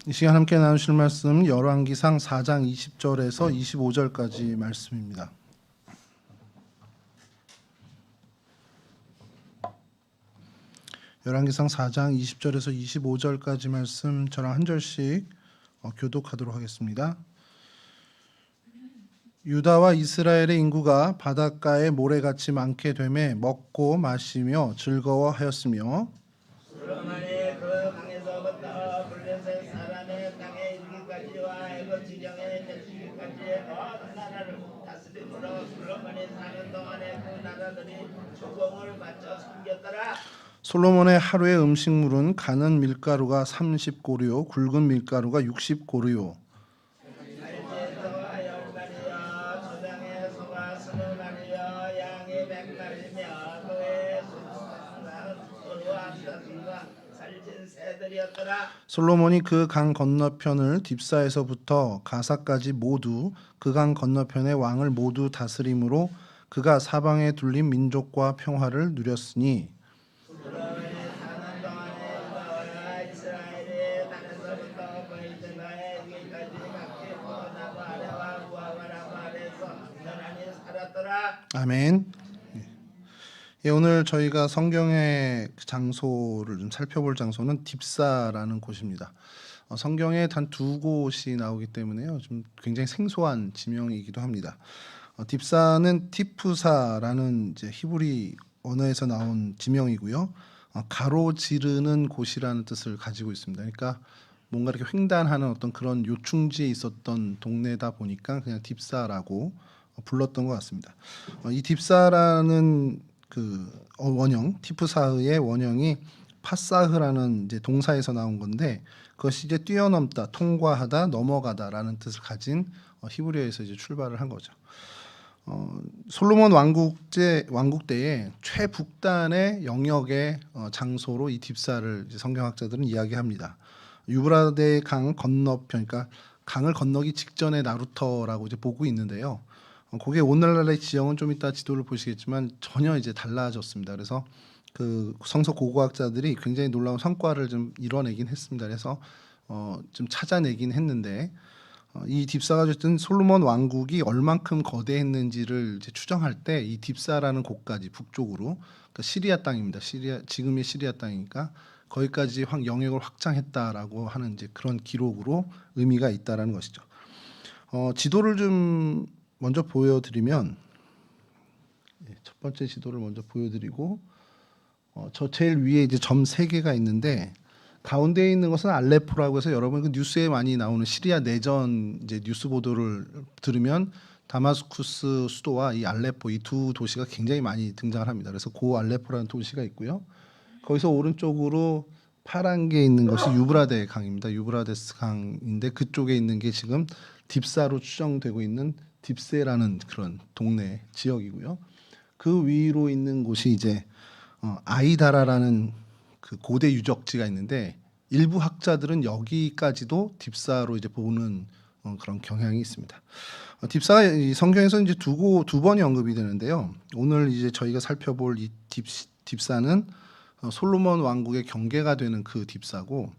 이 시간 함께 나누실 말씀 열왕기상 4장 20절에서 25절까지 말씀입니다. 열왕기상 4장 20절에서 25절까지 말씀 저랑 한 절씩 교독하도록 하겠습니다. 유다와 이스라엘의 인구가 바닷가에 모래같이 많게 되매 먹고 마시며 즐거워하였으며 솔로몬이 그 강에서부터 블레셋 사람의 땅에 이르기까지와 애굽 지경에 이르기까지의 모든 나라를 다스림으로 솔로몬이 사는 동안에 그 나라들이 조공을 바쳐 섬겼더라. 솔로몬의 하루의 음식물은 가는 밀가루가 30고르요 굵은 밀가루가 60고르요 알제소와 10마리여 초장에 소가 20마리여 양이 100마리며 그의 소와 암사슴과 살찐 새들이었더라. 솔로몬이 그 강 건너편을 딥사에서부터 가사까지 모두 그 강 건너편의 왕을 모두 다스림으로 그가 사방에 둘린 민족과 평화를 누렸으니 솔로몬이 사는 동안에 유다와 이스라엘이 단에서부터 브에셀바에 이르기까지 각기 포도나무 아래와 무화과나무 아래에서 편안히 살았더라. 아멘. 예, 오늘 저희가 성경의 장소를 좀 살펴볼 장소는 딥사라는 곳입니다. 성경에 단 두 곳이 나오기 때문에요. 좀 굉장히 생소한 지명이기도 합니다. 딥사는 티푸사라는 이제 히브리 언어에서 나온 지명이고요. 가로지르는 곳이라는 뜻을 가지고 있습니다. 그러니까 뭔가 이렇게 횡단하는 어떤 그런 요충지에 있었던 동네다 보니까 그냥 딥사라고 불렀던 것 같습니다. 이 딥사라는 그 원형 티푸사의 원형이 파사흐라는 이제 동사에서 나온 건데 그것이 이제 뛰어넘다, 통과하다, 넘어가다라는 뜻을 가진 히브리어에서 이제 출발을 한 거죠. 솔로몬 왕국 때에 최북단의 영역의 장소로 이 딥사를 이제 성경학자들은 이야기합니다. 유브라데 강 건너편, 그러니까 강을 건너기 직전의 나루터라고 이제 보고 있는데요. 그게 오늘날의 지형은 좀 이따 지도를 보시겠지만 전혀 이제 달라졌습니다. 그래서 그 성서 고고학자들이 굉장히 놀라운 성과를 좀 이뤄내긴 했습니다. 그래서 좀 찾아내긴 했는데 이 딥사가 어쨌든 솔로몬 왕국이 얼만큼 거대했는지를 이제 추정할 때 이 딥사라는 곳까지 북쪽으로 그러니까 시리아 땅입니다. 지금의 시리아 땅이니까 거기까지 영역을 확장했다라고 하는 이제 그런 기록으로 의미가 있다라는 것이죠. 지도를 좀 먼저 보여드리면 첫 번째 지도를 먼저 보여드리고 저 제일 위에 이제 점 3개가 있는데 가운데에 있는 것은 알레포라고 해서 여러분 그 뉴스에 많이 나오는 시리아 내전 이제 뉴스 보도를 들으면 다마스쿠스 수도와 이 알레포 이 두 도시가 굉장히 많이 등장을 합니다. 그래서 고 알레포라는 도시가 있고요. 거기서 오른쪽으로 파란 게 있는 것이 유브라데 강입니다. 유브라데스 강인데 그쪽에 있는 게 지금 딥사로 추정되고 있는 딥세라는 그런 동네 지역이고요. 그 위로 있는 곳이 이제 아이다라라는 그 고대 유적지가 있는데 일부 학자들은 여기까지도 딥사로 이제 보는 그런 경향이 있습니다. 딥사가 이 성경에서 이제 두 번이 언급이 되는데요. 오늘 이제 저희가 살펴볼 이 딥사는 솔로몬 왕국의 경계가 되는 그 딥사고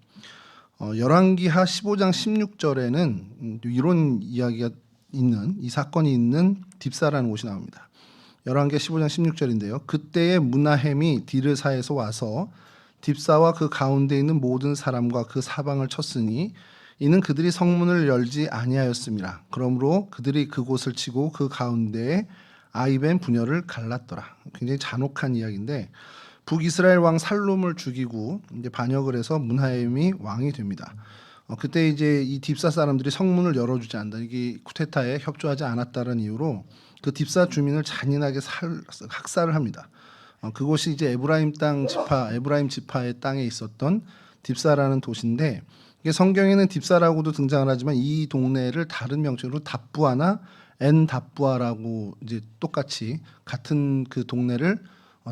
열왕기하 15장 16절에는 이런 이야기가 있는 이 사건이 있는 딥사라는 곳이 나옵니다. 열왕기하 15장 16절인데요. 그때의 문하햄이 디르사에서 와서 딥사와 그 가운데 있는 모든 사람과 그 사방을 쳤으니 이는 그들이 성문을 열지 아니하였음이라. 그러므로 그들이 그곳을 치고 그 가운데에 아이벤 부녀를 갈랐더라. 굉장히 잔혹한 이야기인데 북이스라엘 왕 살룸을 죽이고 이제 반역을 해서 문하햄이 왕이 됩니다. 그때 이제 이 딥사 사람들이 성문을 열어주지 않는다. 이게 쿠데타에 협조하지 않았다는 이유로 그 딥사 주민을 잔인하게 학살을 합니다. 그곳이 이제 에브라임 지파의 땅에 있었던 딥사라는 도시인데 이게 성경에는 딥사라고도 등장을 하지만 이 동네를 다른 명칭으로 답부아나 엔답부아라고 이제 똑같이 같은 그 동네를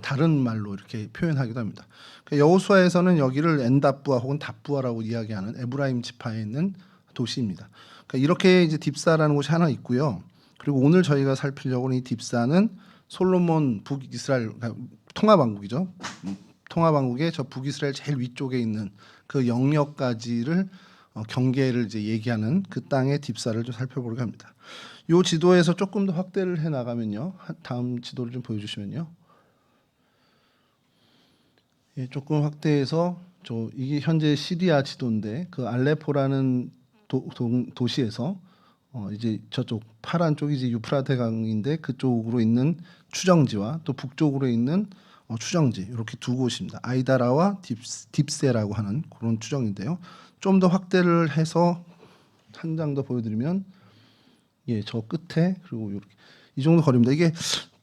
다른 말로 이렇게 표현하기도 합니다. 여호수아에서는 여기를 엔답부아 혹은 답부아라고 이야기하는 에브라임 지파에 있는 도시입니다. 그러니까 이렇게 이제 딥사라는 곳이 하나 있고요. 그리고 오늘 저희가 살피려고 하는 이 딥사는 솔로몬 북이스라엘 그러니까 통합왕국이죠. 통합왕국의 저 북이스라엘 제일 위쪽에 있는 그 영역까지를 경계를 이제 얘기하는 그 땅의 딥사를 좀 살펴보려고 합니다. 이 지도에서 조금 더 확대를 해 나가면요. 다음 지도를 좀 보여주시면요. 예, 조금 확대해서 이게 현재 시리아 지도인데 그 알레포라는 도시에서 이제 저쪽 파란 쪽이 이제 유프라테 강인데 그쪽으로 있는 추정지와 또 북쪽으로 있는 추정지 이렇게 두 곳입니다. 아이다라와 딥세라고 하는 그런 추정인데요. 좀 더 확대를 해서 한 장 더 보여드리면 예, 저 끝에 그리고 이렇게 이 정도 거리입니다. 이게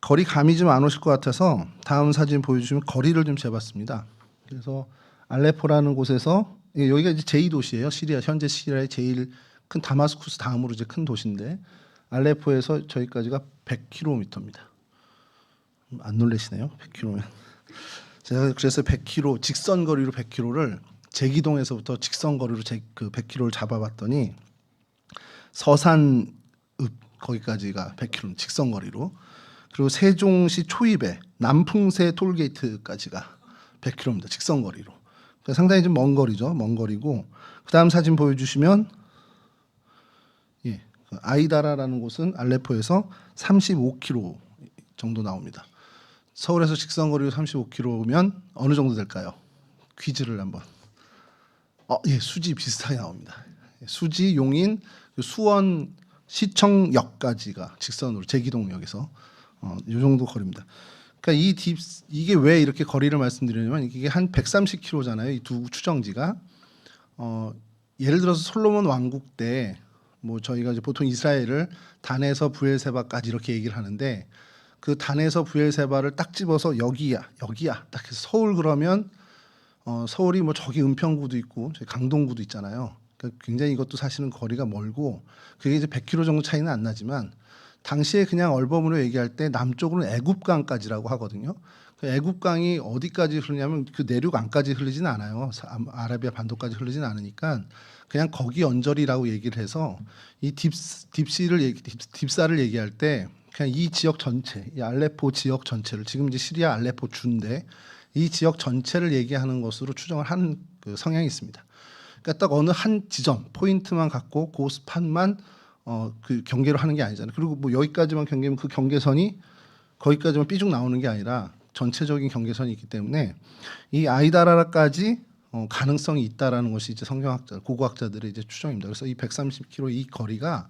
거리 감이 좀 안 오실 것 같아서 다음 사진 보여주시면 거리를 좀 재봤습니다. 그래서 알레포라는 곳에서 여기가 이제 제2도시예요. 시리아 현재 시리아의 제일 큰 다마스쿠스 다음으로 이제 큰 도시인데 알레포에서 저기까지가 100km입니다. 안 놀라시네요. 100km면. 제가 그래서 100km 직선 거리로 100km를 제기동에서부터 직선 거리로 그 100km를 잡아봤더니 서산읍 거기까지가 100km 직선 거리로 그리고 세종시 초입에 남풍새 톨게이트까지가 100km입니다. 직선 거리로. 그러니까 상당히 좀 먼 거리죠. 먼 거리고 그다음 사진 보여주시면 예, 아이다라라는 곳은 알레포에서 35km 정도 나옵니다. 서울에서 직선 거리로 35km면 어느 정도 될까요? 퀴즈를 한번. 예, 수지 비슷하게 나옵니다. 수지, 용인, 수원 시청역까지가 직선으로 제기동역에서 이 정도 거리입니다. 그러니까 이게 왜 이렇게 거리를 말씀드리냐면 이게 한 130km잖아요. 이 두 추정지가 예를 들어서 솔로몬 왕국 때 뭐 저희가 이제 보통 이스라엘을 단에서 부엘세바까지 이렇게 얘기를 하는데 그 단에서 부엘세바를 딱 집어서 여기야 딱 해서 서울 그러면 서울이 뭐 저기 은평구도 있고 저기 강동구도 있잖아요. 그러니까 굉장히 이것도 사실은 거리가 멀고 그게 이제 100km 정도 차이는 안 나지만 당시에 그냥 얼버무려 얘기할 때 남쪽으로는 애굽강까지라고 하거든요. 그 애굽강이 어디까지 흐르냐면 그 내륙안까지 흐르지는 않아요. 아라비아 반도까지 흐르지는 않으니까 그냥 거기 언저리라고 얘기를 해서 이 딥사를 얘기할 때 그냥 이 지역 전체, 이 알레포 지역 전체를 지금 이제 시리아 알레포 주인데 이 지역 전체를 얘기하는 것으로 추정을 하는 그 성향이 있습니다. 그러니까 딱 어느 한 지점 포인트만 갖고 그 스판만 그 경계로 하는 게 아니잖아요. 그리고 뭐 여기까지만 경계면 그 경계선이 거기까지만 삐죽 나오는 게 아니라 전체적인 경계선이 있기 때문에 이 아이다라까지 가능성이 있다라는 것이 이제 성경학자, 고고학자들의 이제 추정입니다. 그래서 이 130km 이 거리가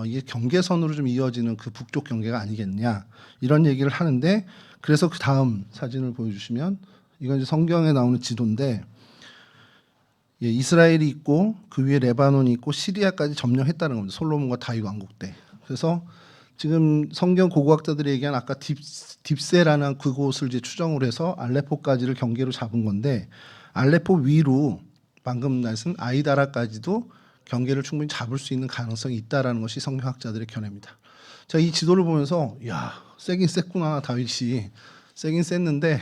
이게 경계선으로 좀 이어지는 그 북쪽 경계가 아니겠냐 이런 얘기를 하는데 그래서 그 다음 사진을 보여주시면 이건 이제 성경에 나오는 지도인데 예, 이스라엘이 있고 그 위에 레바논이 있고 시리아까지 점령했다는 겁니다. 솔로몬과 다윗 왕국 때. 그래서 지금 성경 고고학자들이 얘기한 아까 딥세라는 그곳을 이제 추정을 해서 알레포까지를 경계로 잡은 건데 알레포 위로 방금 말씀 아이다라까지도 경계를 충분히 잡을 수 있는 가능성이 있다라는 것이 성경학자들의 견해입니다. 자, 이 지도를 보면서 야, 세긴 셌구나. 다윗이 세긴 셌는데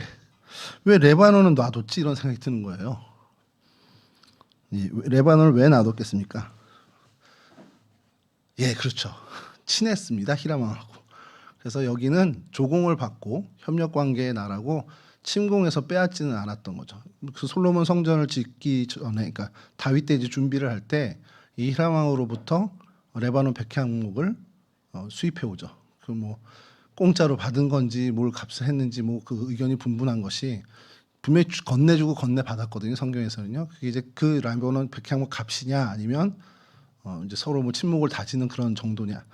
왜 레바논은 놔뒀지 이런 생각이 드는 거예요. 레바논을 왜 놔뒀겠습니까? 예, 그렇죠. 친했습니다. 히람왕하고. 그래서 여기는 조공을 받고 협력 관계의 나라고 침공해서 빼앗지는 않았던 거죠. 그 솔로몬 성전을 짓기 전에, 그러니까 다윗 때 이제 준비를 할 때 이 히람왕으로부터 레바논 백향목을 수입해 오죠. 그 뭐 공짜로 받은 건지 뭘 값을 했는지 뭐 그 의견이 분분한 것이 분명히 건네주고 건네받았거든요. 성경에서는요. 그게 이제 그 레바논 백향목 값이냐 아니면 이제 서로 뭐 침묵을 다지는 그런 정도냐.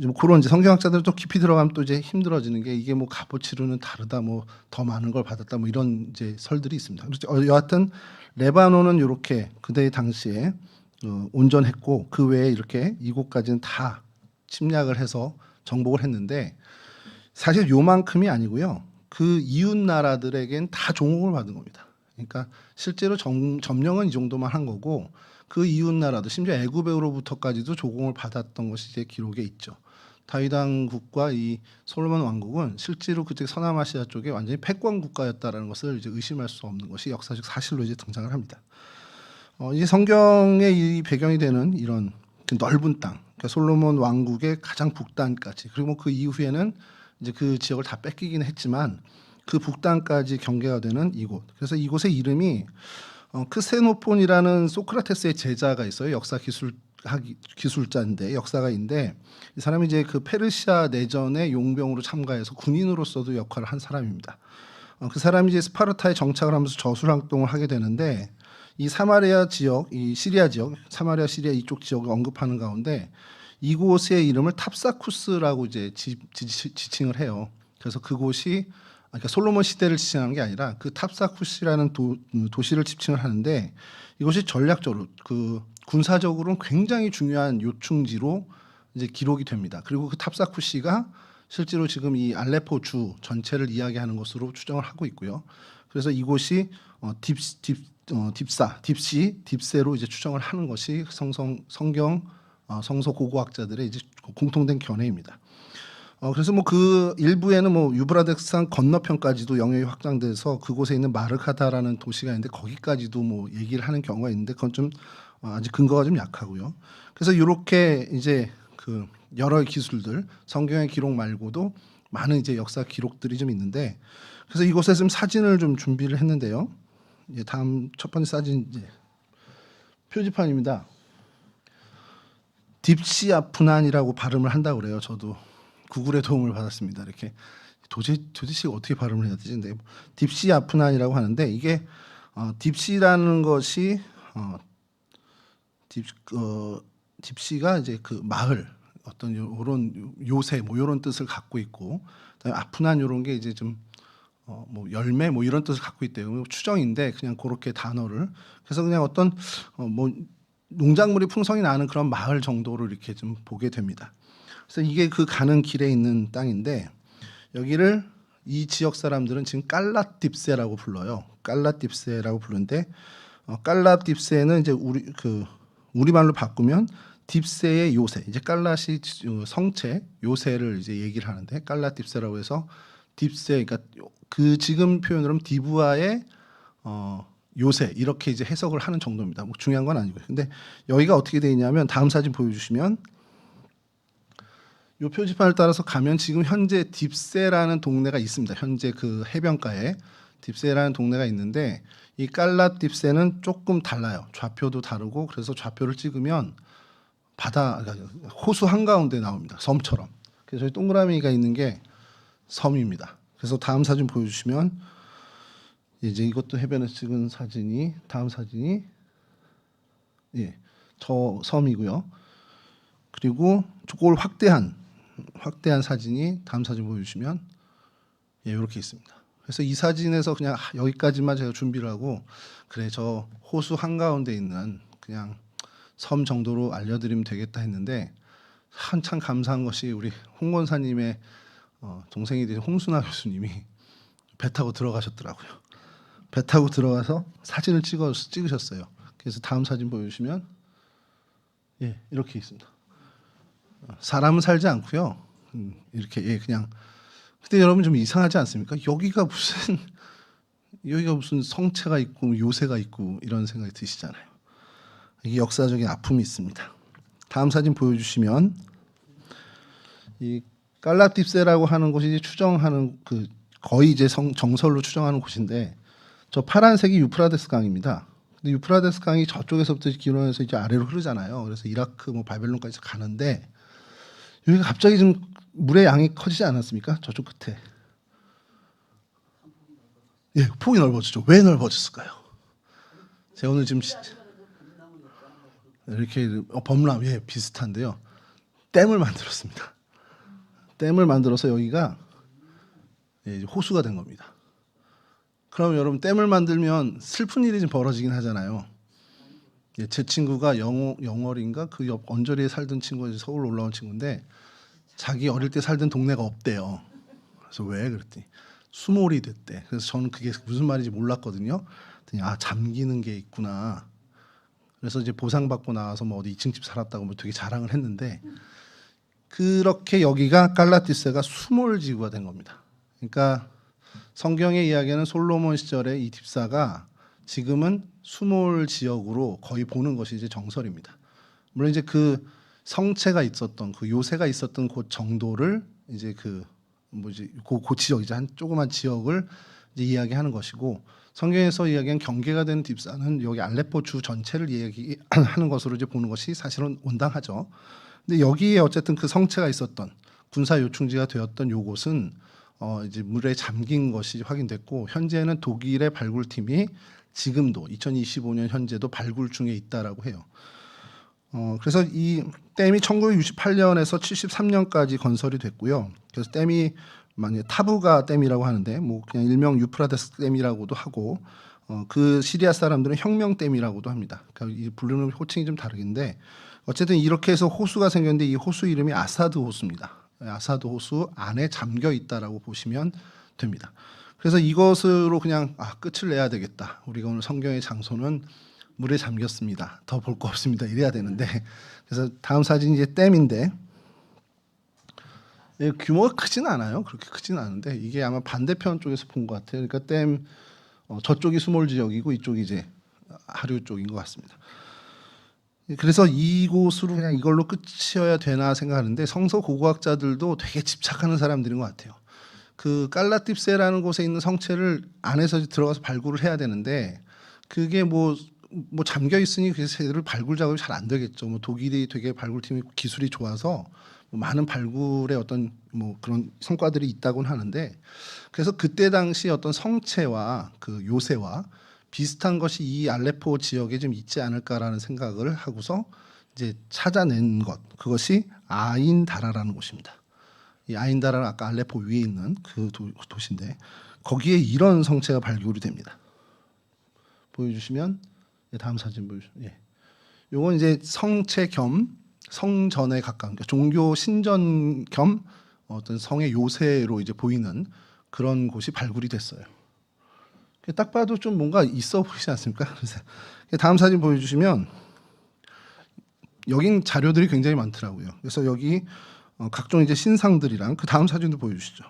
좀 그런 이제 성경학자들은 또 깊이 들어가면 또 이제 힘들어지는 게 이게 뭐 값어치로는 다르다, 뭐 더 많은 걸 받았다, 뭐 이런 이제 설들이 있습니다. 그래서 여하튼 레바논은 이렇게 그때 당시에 온전했고 그 외에 이렇게 이곳까지는 다 침략을 해서 정복을 했는데 사실 요만큼이 아니고요. 그 이웃 나라들에겐 다 종국을 받은 겁니다. 그러니까 실제로 점령은 이 정도만 한 거고 그 이웃 나라도 심지어 애굽으로부터까지도 조공을 받았던 것이 제 기록에 있죠. 다윗 왕국과 이 솔로몬 왕국은 실제로 그때 서남아시아 쪽에 완전히 패권 국가였다라는 것을 이제 의심할 수 없는 것이 역사적 사실로 이제 등장을 합니다. 이제 성경의 이 배경이 되는 이런 그 넓은 땅, 그러니까 솔로몬 왕국의 가장 북단까지 그리고 그 이후에는 이제 그 지역을 다 뺏기긴 했지만 그 북단까지 경계가 되는 이곳. 그래서 이곳의 이름이 크세노폰이라는 소크라테스의 제자가 있어요. 기술자인데 역사가인데 이 사람이 이제 그 페르시아 내전에 용병으로 참가해서 군인으로서도 역할을 한 사람입니다. 그 사람이 이제 스파르타에 정착을 하면서 저술 활동을 하게 되는데 이 사마리아 지역, 이 시리아 지역, 사마리아 시리아 이쪽 지역을 언급하는 가운데 이곳의 이름을 탑사쿠스라고 이제 지칭을 해요. 그래서 그곳이 그러니까 솔로몬 시대를 지칭하는 게 아니라 그 탑사쿠스라는 도시를 지칭을 하는데 이것이 전략적으로 그 군사적으로는 굉장히 중요한 요충지로 이제 기록이 됩니다. 그리고 그 탑사쿠시가 실제로 지금 이 알레포 주 전체를 이야기하는 것으로 추정을 하고 있고요. 그래서 이곳이 딥세로 이제 추정을 하는 것이 성경 성서 고고학자들의 이제 공통된 견해입니다. 그래서 뭐 그 일부에는 뭐 유브라데스강 건너편까지도 영역이 확장돼서 그곳에 있는 마르카다라는 도시가 있는데 거기까지도 뭐 얘기를 하는 경우가 있는데 그건 좀 아직 근거가 좀 약하고요. 그래서 이렇게 이제 그 여러 기술들 성경의 기록 말고도 많은 이제 역사 기록들이 좀 있는데 그래서 이곳에 좀 사진을 좀 준비를 했는데요. 이제 다음 첫 번째 사진 이제 표지판입니다. 딥시아프난이라고 발음을 한다고 그래요. 저도 구글의 도움을 받았습니다. 이렇게 도대체 어떻게 발음을 해야 되지? 근데 딥시아프난이라고 하는데 이게 딥시라는 것이 딥시가 이제 그 마을 어떤 요런 요새 뭐 요런 뜻을 갖고 있고 그다음에 아프난 요런 게 이제 좀 뭐 열매 뭐 이런 뜻을 갖고 있대요. 추정인데 그냥 그렇게 단어를 그래서 그냥 어떤 뭐 농작물이 풍성히 나는 그런 마을 정도로 이렇게 좀 보게 됩니다. 그래서 이게 그 가는 길에 있는 땅인데 여기를 이 지역 사람들은 지금 깔라딥세라고 불러요. 깔라딥세라고 부르는데 깔라딥세는 이제 우리말로 바꾸면 딥세의 요새 이제 깔라시 성체 요새를 이제 얘기를 하는데 깔라딥세라고 해서 딥세 그러니까 그 지금 표현으로 하면 디브아의 요새 이렇게 이제 해석을 하는 정도입니다. 뭐 중요한 건 아니고요. 근데 여기가 어떻게 되어 있냐면 다음 사진 보여주시면 이 표지판을 따라서 가면 지금 현재 딥세라는 동네가 있습니다. 현재 그 해변가에 딥세라는 동네가 있는데 이 깔라딥세는 조금 달라요. 좌표도 다르고 그래서 좌표를 찍으면 바다 호수 한가운데 나옵니다. 섬처럼. 그래서 저희 동그라미가 있는 게 섬입니다. 그래서 다음 사진 보여주시면 이제 이것도 해변에서 찍은 사진이 다음 사진이 저 섬이고요. 그리고 저걸 확대한 사진이 다음 사진 보여주시면 이렇게 있습니다. 그래서 이 사진에서 그냥 여기까지만 제가 준비를 하고 그래 저 호수 한가운데 있는 그냥 섬 정도로 알려드리면 되겠다 했는데 한참 감사한 것이 우리 홍 권사님의 동생이 되신 홍순아 교수님이 배 타고 들어가셨더라고요. 배 타고 들어가서 사진을 찍으셨어요. 그래서 다음 사진 보여주시면 이렇게 있습니다. 사람은 살지 않고요. 이렇게 그냥 근데 여러분 좀 이상하지 않습니까? 여기가 무슨 성체가 있고 요새가 있고 이런 생각이 드시잖아요. 이게 역사적인 아픔이 있습니다. 다음 사진 보여주시면 이 깔라딥세라고 하는 곳이 추정하는 그 거의 이제 정설로 추정하는 곳인데 저 파란색이 유프라데스 강입니다. 근데 유프라데스 강이 저쪽에서부터 기울어서 이제 아래로 흐르잖아요. 그래서 이라크 뭐 바벨론까지 가는데 여기가 갑자기 좀 물의 양이 커지지 않았습니까? 저쪽 끝에. 폭이 넓어졌죠. 왜 넓어졌을까요? 제가 오늘 지금 이렇게 범람 비슷한데요. 댐을 만들었습니다. 댐을 만들어서 여기가 호수가 된 겁니다. 그럼 여러분 댐을 만들면 슬픈 일이 좀 벌어지긴 하잖아요. 제 친구가 영월인가 그 옆 언저리에 살던 친구가 서울 올라온 친구인데 자기 어릴 때 살던 동네가 없대요. 그래서 왜 그랬더니 수몰이 됐대. 그래서 저는 그게 무슨 말인지 몰랐거든요. 그랬더니 잠기는 게 있구나. 그래서 이제 보상받고 나와서 뭐 어디 2층 집 살았다고 뭐 되게 자랑을 했는데 그렇게 여기가 깔라디스가 수몰 지구가 된 겁니다. 그러니까 성경의 이야기는 솔로몬 시절에 이 딥사가 지금은 수몰 지역으로 거의 보는 것이 이제 정설입니다. 물론 이제 그 성체가 있었던 그 요새가 있었던 곳 정도를 이제 그 지역 이제 한 조그만 지역을 이제 이야기하는 것이고 성경에서 이야기한 경계가 되는 딥사는 여기 알레포 주 전체를 이야기하는 것으로 이제 보는 것이 사실은 온당하죠. 근데 여기에 어쨌든 그 성체가 있었던 군사 요충지가 되었던 요곳은 이제 물에 잠긴 것이 확인됐고 현재는 독일의 발굴팀이 지금도 2025년 현재도 발굴 중에 있다라고 해요. 그래서 이 댐이 1968년에서 73년까지 건설이 됐고요. 그래서 댐이 만약 타부가 댐이라고 하는데 뭐 그냥 일명 유프라데스 댐이라고도 하고 그 시리아 사람들은 혁명 댐이라고도 합니다. 그러니까 이 부르는 호칭이 좀 다르긴데 어쨌든 이렇게 해서 호수가 생겼는데 이 호수 이름이 아사드 호수입니다. 아사드 호수 안에 잠겨 있다라고 보시면 됩니다. 그래서 이것으로 그냥 끝을 내야 되겠다. 우리가 오늘 성경의 장소는 물에 잠겼습니다. 더 볼 거 없습니다. 이래야 되는데 그래서 다음 사진이 이제 댐인데 규모가 크지는 않아요. 그렇게 크지는 않은데 이게 아마 반대편 쪽에서 본 것 같아요. 그러니까 댐 저쪽이 수몰 지역이고 이쪽이 이제 하류 쪽인 것 같습니다. 그래서 이곳으로 그냥 이걸로 끝이어야 되나 생각하는데 성서 고고학자들도 되게 집착하는 사람들인 것 같아요. 그 깔라팁세라는 곳에 있는 성체를 안에서 들어가서 발굴을 해야 되는데 그게 뭐 잠겨 있으니 그래서 제대로 발굴 작업이 잘 안 되겠죠. 뭐 독일이 되게 발굴팀이 기술이 좋아서 뭐 많은 발굴의 어떤 뭐 그런 성과들이 있다고는 하는데 그래서 그때 당시 어떤 성체와 그 요새와 비슷한 것이 이 알레포 지역에 좀 있지 않을까라는 생각을 하고서 이제 찾아낸 것 그것이 아인다라라는 곳입니다. 이 아인다라는 아까 알레포 위에 있는 그 도시인데 거기에 이런 성체가 발굴이 됩니다. 보여주시면 다음 사진 보여주시면 요건 이제 성체 겸 성전에 가까운 그러니까 종교 신전 겸 어떤 성의 요새로 이제 보이는 그런 곳이 발굴이 됐어요. 딱 봐도 좀 뭔가 있어 보이지 않습니까? 그래서 다음 사진 보여주시면 여긴 자료들이 굉장히 많더라고요. 그래서 여기 각종 이제 신상들이랑 그 다음 사진도 보여주시죠.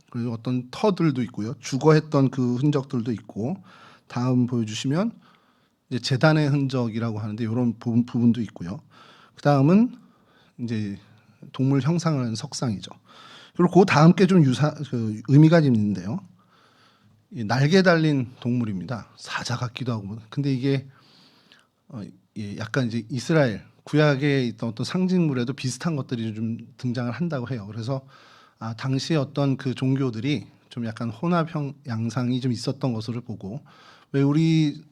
그리고 어떤 터들도 있고요. 주거했던 그 흔적들도 있고 다음 보여주시면 이제 제단의 흔적이라고 하는데 이런 부분도 있고요. 그 다음은 이제 동물 형상을 하는 석상이죠. 그리고 그 다음 게 좀 의미가 좀 있는데요. 날개 달린 동물입니다. 사자 같기도 하고. 근데 이게 약간 이제 이스라엘 구약에 있던 어떤 상징물에도 비슷한 것들이 좀 등장을 한다고 해요. 그래서 당시 어떤 그 종교들이 좀 약간 혼합형 양상이 좀 있었던 것으로 보고 왜 우리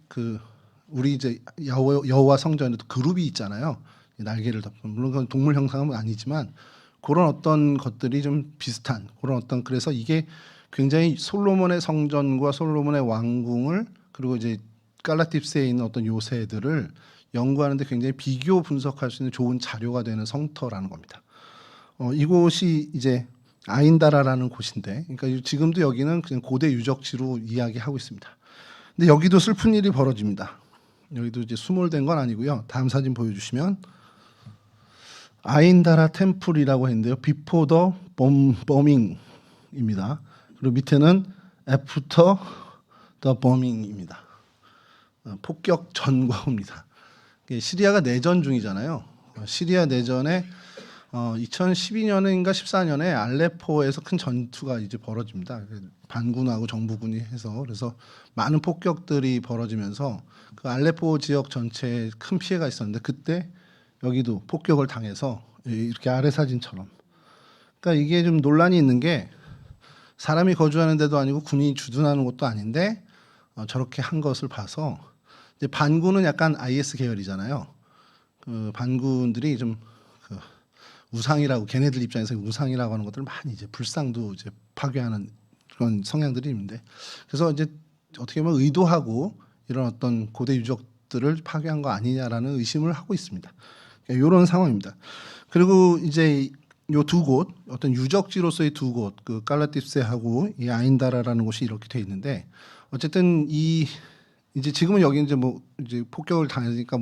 이제 여호와 성전에도 그룹이 있잖아요. 날개를 덮은 물론 그건 동물 형상은 아니지만 그런 어떤 것들이 좀 비슷한 그런 어떤 그래서 이게 굉장히 솔로몬의 성전과 솔로몬의 왕궁을 그리고 이제 깔라팁스에 있는 어떤 요새들을 연구하는데 굉장히 비교 분석할 수 있는 좋은 자료가 되는 성터라는 겁니다. 이곳이 이제 아인다라라는 곳인데, 그러니까 지금도 여기는 그냥 고대 유적지로 이야기하고 있습니다. 근데 여기도 슬픈 일이 벌어집니다. 여기도 이제 수몰된 건 아니고요. 다음 사진 보여주시면 아인다라 템플이라고 했는데요. Before the bombing입니다. 그리고 밑에는 After the bombing입니다. 폭격 전과입니다. 시리아가 내전 중이잖아요. 시리아 내전에 2012년인가 14년에 알레포에서 큰 전투가 이제 벌어집니다. 반군하고 정부군이 해서 그래서 많은 폭격들이 벌어지면서 그 알레포 지역 전체에 큰 피해가 있었는데 그때 여기도 폭격을 당해서 이렇게 아래 사진처럼. 그러니까 이게 좀 논란이 있는 게 사람이 거주하는 데도 아니고 군이 주둔하는 곳도 아닌데 저렇게 한 것을 봐서 이제 반군은 약간 IS 계열이잖아요. 그 반군들이 좀 우상이라고 걔네들 입장에서 우상이라고 하는 것들 많이 이제 불상도 이제 파괴하는 그런 성향들이 있는데 그래서 이제 어떻게 보면 의도하고 이런 어떤 고대 유적들을 파괴한 거 아니냐라는 의심을 하고 있습니다. 이런 상황입니다. 그리고 이제 요 두 곳 어떤 유적지로서의 두 곳 그 깔라팁세하고 이 아인다라라는 곳이 이렇게 돼 있는데 어쨌든 이제 지금은 여기 이제 폭격을 당하니까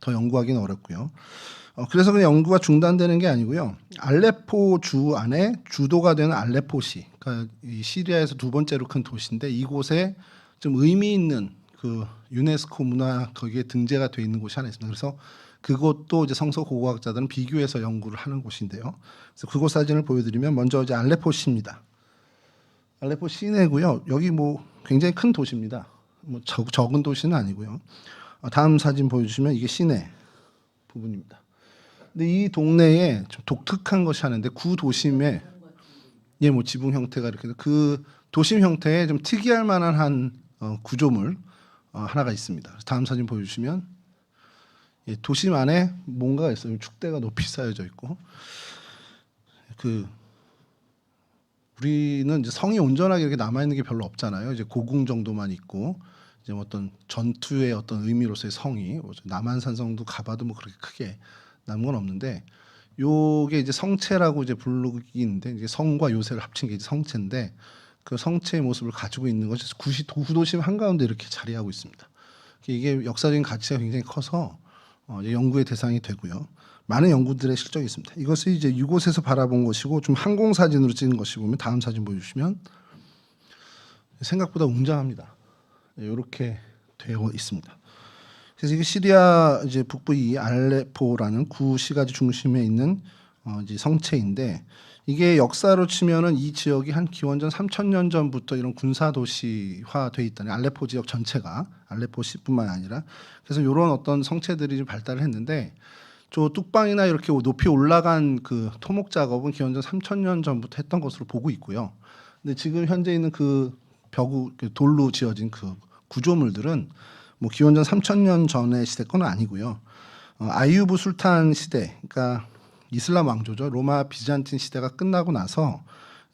더 연구하기는 어렵고요. 그래서 그냥 연구가 중단되는 게 아니고요. 알레포 주 안에 주도가 되는 알레포시, 그러니까 이 시리아에서 두 번째로 큰 도시인데 이곳에 좀 의미 있는 그 유네스코 문화 거기에 등재가 돼 있는 곳이 하나 있습니다. 그래서 그곳도 이제 성서 고고학자들은 비교해서 연구를 하는 곳인데요. 그래서 그곳 사진을 보여드리면 먼저 이제 알레포시입니다. 알레포 시내고요. 여기 뭐 굉장히 큰 도시입니다. 뭐 적은 도시는 아니고요. 다음 사진 보여주시면 이게 시내 부분입니다. 근데 이 동네에 좀 독특한 것이 하는데 구도심에 뭐 지붕 형태가 이렇게 그 도심 형태에 좀 특이할 만한 한 구조물 하나가 있습니다. 다음 사진 보여주시면 도심 안에 뭔가가 있어요. 축대가 높이 쌓여져 있고 우리는 이제 성이 온전하게 이렇게 남아 있는 게 별로 없잖아요. 이제 고궁 정도만 있고 이제 뭐 어떤 전투의 어떤 의미로서의 성이 남한산성도 가봐도 뭐 그렇게 크게 남은 건 없는데 요게 이제 성체라고 이제 부르기인데 이제 성과 요새를 합친 게 이제 성체인데 그 성체의 모습을 가지고 있는 것이 구도심 한가운데 이렇게 자리하고 있습니다. 이게 역사적인 가치가 굉장히 커서 이제 연구의 대상이 되고요. 많은 연구들의 실적이 있습니다. 이것을 이제 이곳에서 바라본 것이고 좀 항공 사진으로 찍은 것이 보면 다음 사진 보여주시면 생각보다 웅장합니다. 이렇게 되어 있습니다. 그래서 이게 시리아 이제 북부 이 알레포라는 구시가지 중심에 있는 이제 성체인데 이게 역사로 치면은 이 지역이 한 기원전 3000년 전부터 이런 군사 도시화돼 있다는 알레포 지역 전체가 알레포시뿐만 아니라 그래서 이런 어떤 성체들이 좀 발달을 했는데 저 뚝방이나 이렇게 높이 올라간 그 토목 작업은 기원전 3000년 전부터 했던 것으로 보고 있고요. 근데 지금 현재 있는 그 벽우 돌로 지어진 그 구조물들은 뭐 기원전 3000년 전의 시대 건 아니고요. 아이유브 술탄 시대, 그러니까 이슬람 왕조죠. 로마 비잔틴 시대가 끝나고 나서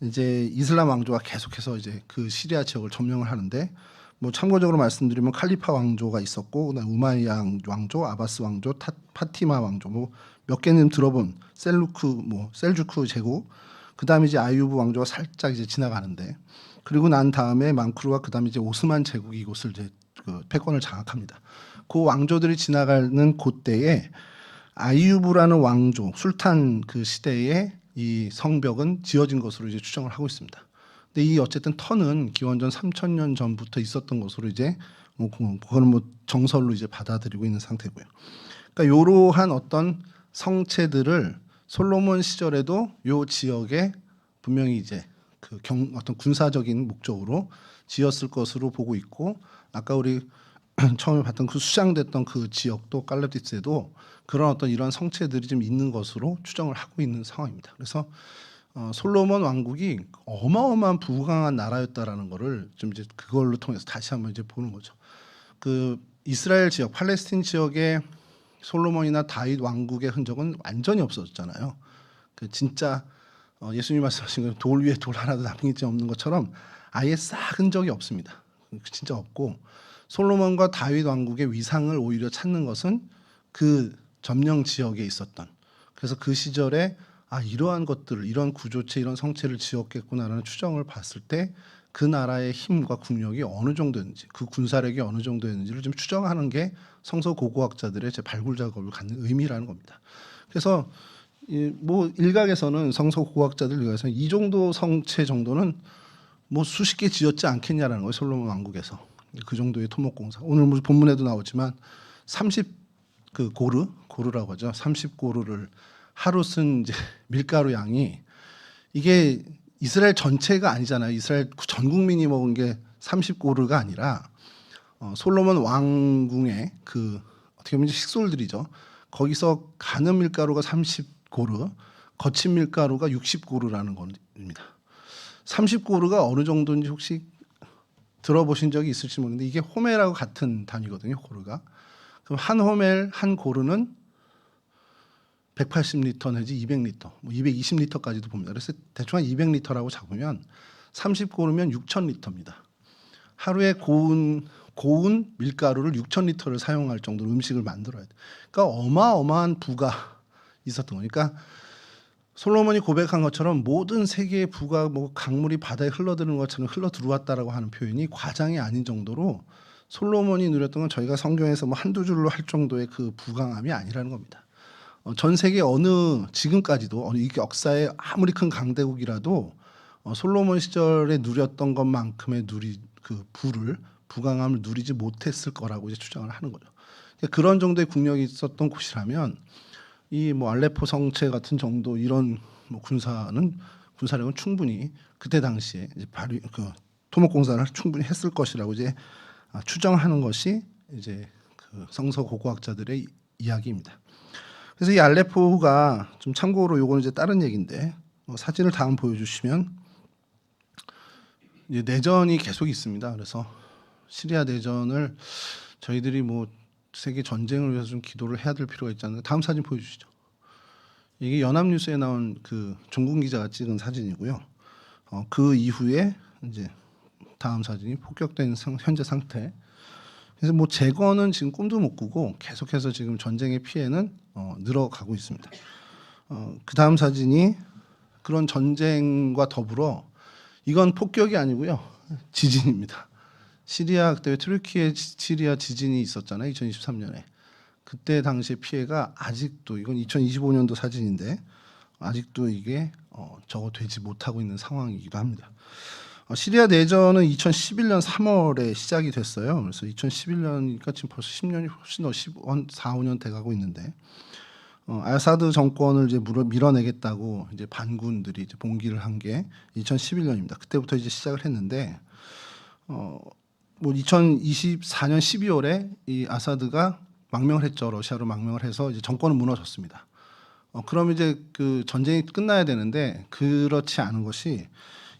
이제 이슬람 왕조가 계속해서 이제 그 시리아 지역을 점령을 하는데 뭐 참고적으로 말씀드리면 칼리파 왕조가 있었고 그다음에 우마이야 왕조, 아바스 왕조, 파티마 왕조 뭐 몇 개는 들어본 셀주크 제국 그다음에 이제 아이유브 왕조가 살짝 이제 지나가는데 그리고 난 다음에 망쿠르와 그다음에 이제 오스만 제국이 이곳을 이제 그 패권을 장악합니다. 그 왕조들이 지나가는 그때에 아이유브라는 왕조 술탄 그 시대에 이 성벽은 지어진 것으로 이제 추정을 하고 있습니다. 근데 이 어쨌든 터는 기원전 3000년 전부터 있었던 것으로 이제 그거는 뭐 정설로 이제 받아들이고 있는 상태고요. 그러니까 이러한 어떤 성체들을 솔로몬 시절에도 요 지역에 분명히 이제 그 어떤 군사적인 목적으로 지었을 것으로 보고 있고 아까 우리 처음에 봤던 그 수장됐던 그 지역도 깔렙디스에도 그런 어떤 이런 성체들이 좀 있는 것으로 추정을 하고 있는 상황입니다. 그래서 솔로몬 왕국이 어마어마한 부강한 나라였다라는 거를 좀 이제 그걸로 통해서 다시 한번 이제 보는 거죠. 그 이스라엘 지역, 팔레스틴 지역에 솔로몬이나 다윗 왕국의 흔적은 완전히 없어졌잖아요. 그 진짜 예수님 말씀하신 돌 위에 돌 하나도 남긴 게 없는 것처럼 아예 싹 흔적이 없습니다. 진짜 없고 솔로몬과 다윗 왕국의 위상을 오히려 찾는 것은 그 점령 지역에 있었던 그래서 그 시절에 이러한 것들을 이런 구조체 이런 성체를 지었겠구나라는 추정을 봤을 때 그 나라의 힘과 국력이 어느 정도였는지 그 군사력이 어느 정도였는지를 좀 추정하는 게 성서 고고학자들의 제 발굴 작업을 갖는 의미라는 겁니다. 그래서 뭐 일각에서는 성서 고고학자들 일각에서는 이 정도 성체 정도는 뭐 수십 개 지었지 않겠냐라는 거예요. 솔로몬 왕국에서 그 정도의 토목공사. 오늘 뭐 본문에도 나오지만 30그 고르라고 하죠. 30고르를 하루 쓴 이제 밀가루 양이 이게 이스라엘 전체가 아니잖아요. 이스라엘 전 국민이 먹은 게 30고르가 아니라 솔로몬 왕궁의 그 어떻게 보면 식솔들이죠. 거기서 가는 밀가루가 30고르, 거친 밀가루가 60고르라는 겁니다. 30고르가 어느 정도인지 혹시 들어보신 적이 있을지 모르는데 이게 호멜하고 같은 단위거든요. 고르가. 그럼 한 호멜 한 고르는 180리터 내지 200리터, 뭐 220리터까지도 봅니다. 그래서 대충 한 200리터라고 잡으면 30고르면 6,000리터입니다. 하루에 고운 밀가루를 6,000리터를 사용할 정도로 음식을 만들어야 돼. 그러니까 어마어마한 부가 있었던 거니까 솔로몬이 고백한 것처럼 모든 세계의 부가 뭐 강물이 바다에 흘러드는 것처럼 흘러 들어왔다라고 하는 표현이 과장이 아닌 정도로 솔로몬이 누렸던 건 저희가 성경에서 뭐 한두 줄로 할 정도의 그 부강함이 아니라는 겁니다. 전 세계 지금까지도 이 역사의 아무리 큰 강대국이라도 솔로몬 시절에 누렸던 것만큼의 그 부강함을 누리지 못했을 거라고 이제 추정을 하는 거죠. 그러니까 그런 정도의 국력이 있었던 곳이라면 이 뭐 알레포 성체 같은 정도 이런 뭐 군사는 군사력은 충분히 그때 당시에 이제 발휘 그 토목 공사를 충분히 했을 것이라고 이제 추정하는 것이 이제 그 성서 고고학자들의 이야기입니다. 그래서 이 알레포가 좀 참고로 요거는 이제 다른 얘기인데 사진을 다음 보여주시면 이제 내전이 계속 있습니다. 그래서 시리아 내전을 저희들이 뭐 세계 전쟁을 위해서 좀 기도를 해야 될 필요가 있지 않나. 다음 사진 보여주시죠. 이게 연합뉴스에 나온 그 종군 기자가 찍은 사진이고요. 그 이후에 이제 다음 사진이 폭격된 현재 상태. 그래서 뭐 재건은 지금 꿈도 못 꾸고 계속해서 지금 전쟁의 피해는 늘어가고 있습니다. 그 다음 사진이 그런 전쟁과 더불어 이건 폭격이 아니고요, 지진입니다. 시리아 그때 트르키에 시리아 지진이 있었잖아요, 2023년에. 그때 당시의 피해가 아직도, 이건 2025년도 사진인데 아직도 이게 적어되지 못하고 있는 상황이기도 합니다. 시리아 내전은 2011년 3월에 시작이 됐어요. 그래서 2011년이니까 지금 벌써 10년이 훨씬 더 4, 5년 돼가고 있는데 아사드 정권을 이제 밀어내겠다고 이제 반군들이 이제 봉기를 한 게 2011년입니다. 그때부터 이제 시작을 했는데 뭐 2024년 12월에 이 아사드가 망명을 했죠. 러시아로 망명을 해서 이제 정권은 무너졌습니다. 그럼 이제 그 전쟁이 끝나야 되는데 그렇지 않은 것이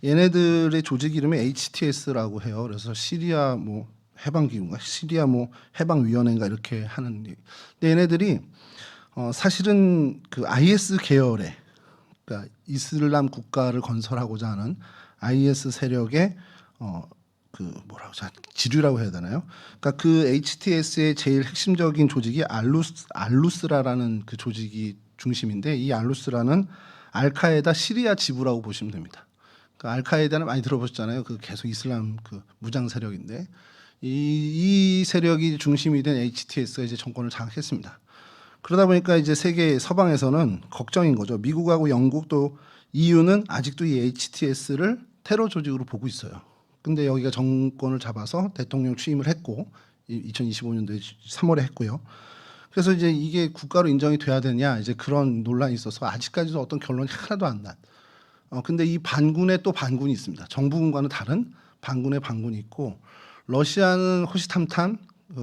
얘네들의 조직 이름이 HTS라고 해요. 그래서 시리아 뭐 해방기구인가, 시리아 뭐 해방위원회인가 이렇게 하는. 근데 얘네들이 사실은 그 IS 계열의, 그러니까 이슬람 국가를 건설하고자 하는 IS 세력의 그 뭐라고 지류라고 해야 되나요? 그러니까 그 HTS의 제일 핵심적인 조직이 알루스라라는 그 조직이 중심인데, 이 알루스라는 알카에다 시리아 지부라고 보시면 됩니다. 그 알카에다는 많이 들어보셨잖아요. 그 계속 이슬람 그 무장 세력인데 이 세력이 중심이 된 HTS가 이제 정권을 장악했습니다. 그러다 보니까 이제 세계 서방에서는 걱정인 거죠. 미국하고 영국 또 EU는 아직도 이 HTS를 테러 조직으로 보고 있어요. 근데 여기가 정권을 잡아서 대통령 취임을 했고 2025년도에 3월에 했고요. 그래서 이제 이게 국가로 인정이 돼야 되냐, 이제 그런 논란이 있어서 아직까지도 어떤 결론이 하나도 안 난. 근데 이 반군에 또 반군이 있습니다. 정부군과는 다른 반군의 반군이 있고, 러시아는 호시탐탐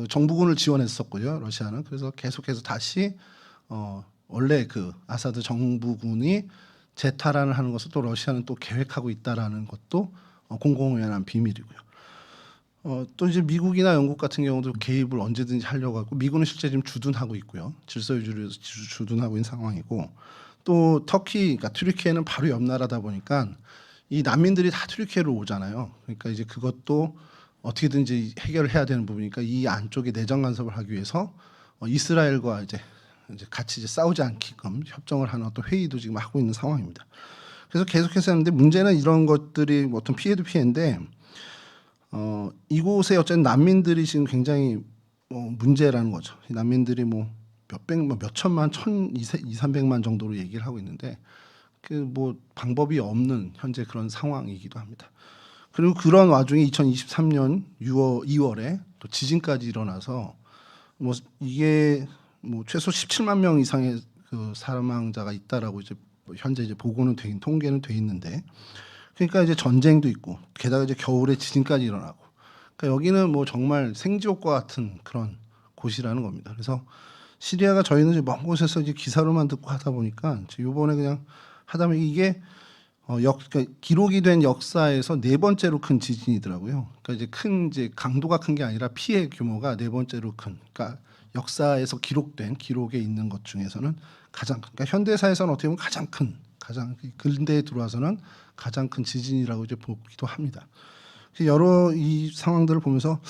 정부군을 지원했었고요. 러시아는. 그래서 계속해서 다시 원래 그 아사드 정부군이 재탈환을 하는 것을 또 러시아는 또 계획하고 있다라는 것도 공공연한 비밀이고요. 또 이제 미국이나 영국 같은 경우도 개입을 언제든지 하려고 하고, 미군은 실제 지금 주둔하고 있고요. 질서 유지를 위해서 주둔하고 있는 상황이고, 또 터키, 그러니까 튀르키예는 바로 옆 나라다 보니까 이 난민들이 다 튀르키예로 오잖아요. 그러니까 이제 그것도 어떻게든지 해결을 해야 되는 부분이니까 이 안쪽에 내정 간섭을 하기 위해서 이스라엘과 이제 같이 이제 싸우지 않게끔 협정을 하는 어떤 회의도 지금 하고 있는 상황입니다. 그래서 계속해서 하는데, 문제는 이런 것들이 어떤 피해도 피해인데 이곳에 어쨌든 난민들이 지금 굉장히 문제라는 거죠. 이 난민들이 뭐 몇 천만, 2,300만 정도로 얘기를 하고 있는데 그 뭐 방법이 없는 현재 그런 상황이기도 합니다. 그리고 그런 와중에 2023년 2월에 또 지진까지 일어나서 뭐 이게 뭐 최소 17만 명 이상의 그 사망자가 있다라고 이제 현재 이제 보고는 통계는 돼 있는데, 그러니까 이제 전쟁도 있고 게다가 이제 겨울에 지진까지 일어나고, 그러니까 여기는 뭐 정말 생지옥과 같은 그런 곳이라는 겁니다. 그래서 시리아가, 저희는 이제 먼 곳에서 이제 기사로만 듣고 하다 보니까 이번에 그냥 하다 보면 이게 그러니까 기록이 된 역사에서 네 번째로 큰 지진이더라고요. 그러니까 이제 강도가 큰 게 아니라 피해 규모가 네 번째로 큰, 그러니까 역사에서 기록에 있는 것 중에서는 가장, 그러니까 현대사에서는 어떻게 보면 가장 근대에 들어와서는 가장 큰 지진이라고 이제 보기도 합니다. 여러 이 상황들을 보면서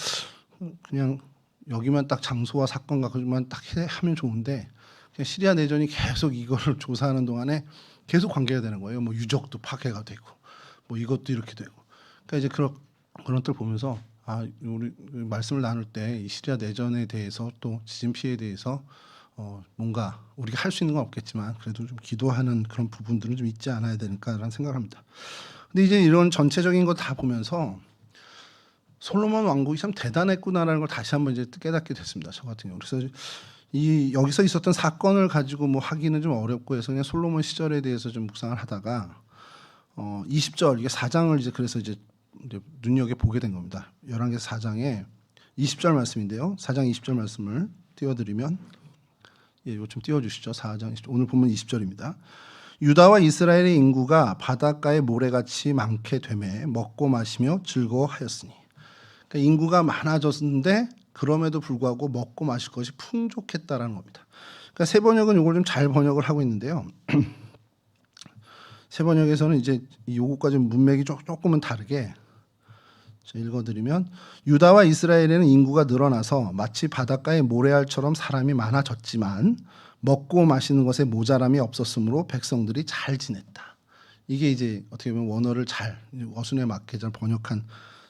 그냥 여기만 딱 장소와 사건과 그것만 딱 하면 좋은데, 그냥 시리아 내전이 계속 이거를 조사하는 동안에 계속 관계가 되는 거예요. 뭐 유적도 파괴가 되고, 뭐 이것도 이렇게 되고. 그러니까 이제 그런 것들 보면서 우리 말씀을 나눌 때 이 시리아 내전에 대해서 또 지진 피해에 대해서 뭔가 우리가 할 수 있는 건 없겠지만 그래도 좀 기도하는 그런 부분들은 좀 있지 않아야 되니까라는 생각을 합니다. 근데 이제 이런 전체적인 거 다 보면서 솔로몬 왕국이 참 대단했구나라는 걸 다시 한번 이제 깨닫게 됐습니다. 저 같은 경우. 그래서 여기서 있었던 사건을 가지고 뭐 하기는 좀 어렵고 해서 그냥 솔로몬 시절에 대해서 좀 묵상을 하다가 20절 이게 4장을 이제 그래서 이제 눈여겨 보게 된 겁니다. 열왕기 4장에 20절 말씀인데요. 4장 20절 말씀을 띄워드리면 이거 좀 띄워주시죠. 4장 20절. 오늘 보면 20절입니다. 유다와 이스라엘의 인구가 바닷가의 모래같이 많게 되매 먹고 마시며 즐거워하였으니. 그러니까 인구가 많아졌는데 그럼에도 불구하고 먹고 마실 것이 풍족했다라는 겁니다. 그러니까 새 번역은 이걸 좀 잘 번역을 하고 있는데요. 새 번역에서는 이제 요거까지 문맥이 조금은 다르게 읽어드리면 유다와 이스라엘에는 인구가 늘어나서 마치 바닷가의 모래알처럼 사람이 많아졌지만 먹고 마시는 것에 모자람이 없었으므로 백성들이 잘 지냈다. 이게 이제 어떻게 보면 원어를 잘 어순에 맞게 잘 번역한